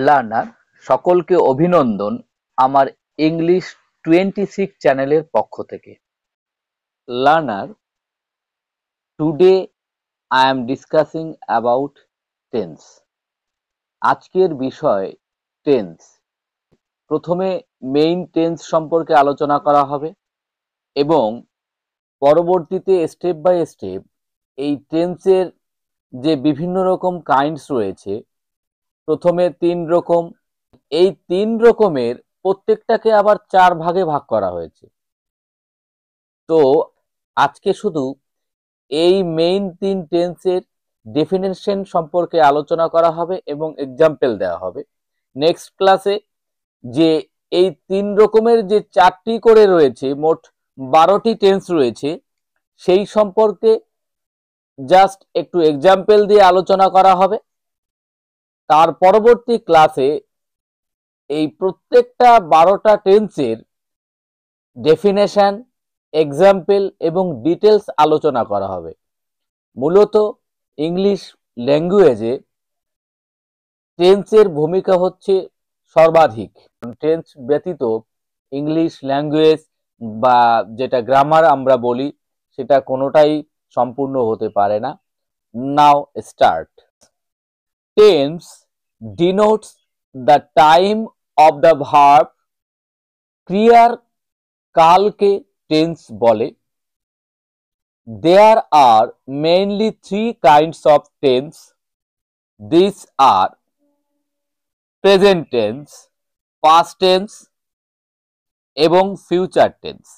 Learner সকলকে অভিনন্দন আমার ইংলিশ 26 চ্যানেলের পক্ষ থেকে। Learner, today I am discussing about tense. আজকের বিষয় টেন্স। প্রথমে মেইন টেন্স সম্পর্কে আলোচনা করা হবে এবং পরবর্তীতে স্টেপ বাই স্টেপ এই টেন্সের যে বিভিন্ন রকম কাইন্ডস রয়েছে, প্রথমে 3 রকম, এই 3 রকমের প্রত্যেকটাকে আবার 4 ভাগে ভাগ করা হয়েছে। তো আজকে শুধু এই মেইন 3 টেন্সের ডেফিনেশন সম্পর্কে আলোচনা করা হবে এবং এক্সাম্পল দেওয়া হবে। নেক্সট ক্লাসে যে এই 3 রকমের যে 4টি করে রয়েছে, মোট 12টি টেন্স রয়েছে, সেই সম্পর্কে জাস্ট একটু এক্সাম্পল দিয়ে আলোচনা করা হবে। তার পরবর্তী ক্লাসে এই প্রত্যেকটা 12টা টেন্সের ডেফিনেশন, এক্সাম্পল এবং ডিটেলস আলোচনা করা হবে। মূলত ইংলিশ ল্যাঙ্গুয়েজে টেন্সের ভূমিকা হচ্ছে সর্বাধিক। টেন্স ব্যতীত ইংলিশ ল্যাঙ্গুয়েজ বা যেটা গ্রামার আমরা বলি, সেটা কোনোটাই সম্পূর্ণ হতে পারে না। নাও start. Tense denotes the time of the verb. ক্রিয়ার কালকে টেন্স বলে। There are mainly 3 kinds of tense. These are present tense, past tense এবং future tense.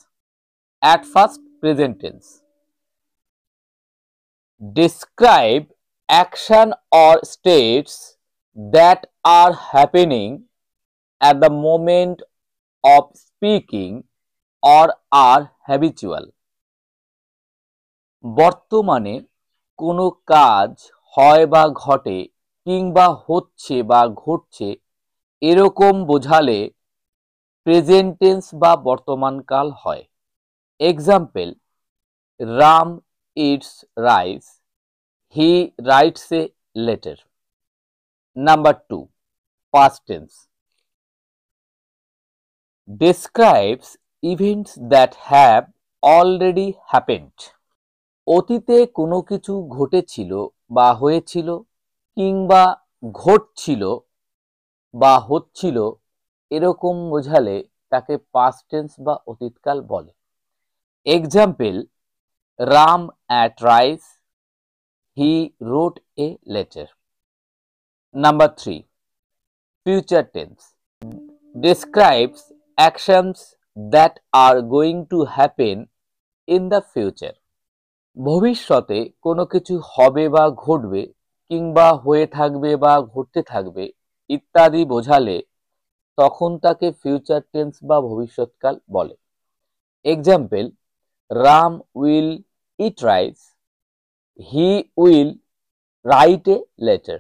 At first, present tense. Describe action or states that are happening at the moment of speaking or are habitual. বর্তমানে কোনো কাজ হয় বা ঘটে কিংবা হচ্ছে বা ঘটছে এরকম বোঝালে প্রেজেন্ট টেন্স বা বর্তমানকাল হয়। Example: Ram eats rice, he writes A letter. Number 2, past tense. Describes events that have already happened. অতীতে কোনো কিছু ঘটেছিল বা হয়েছিল কিংবা ঘটছিল বা হচ্ছিল এরকম বোঝালে তাকে পাস্ট টেন্স বা অতীতকাল বলে। Example: Ram ate rice, he wrote a letter. Number 3, future tense. Describes actions that are going to happen in the future. ভবিষ্যতে কোনো কিছু হবে বা ঘটবে কিংবা হয়ে থাকবে বা ঘটতে থাকবে ইত্যাদি বোঝালে তখন তাকে ফিউচার টেন্স বা ভবিষ্যৎকাল বলে। Example: Ram will eat rice, he will write a letter.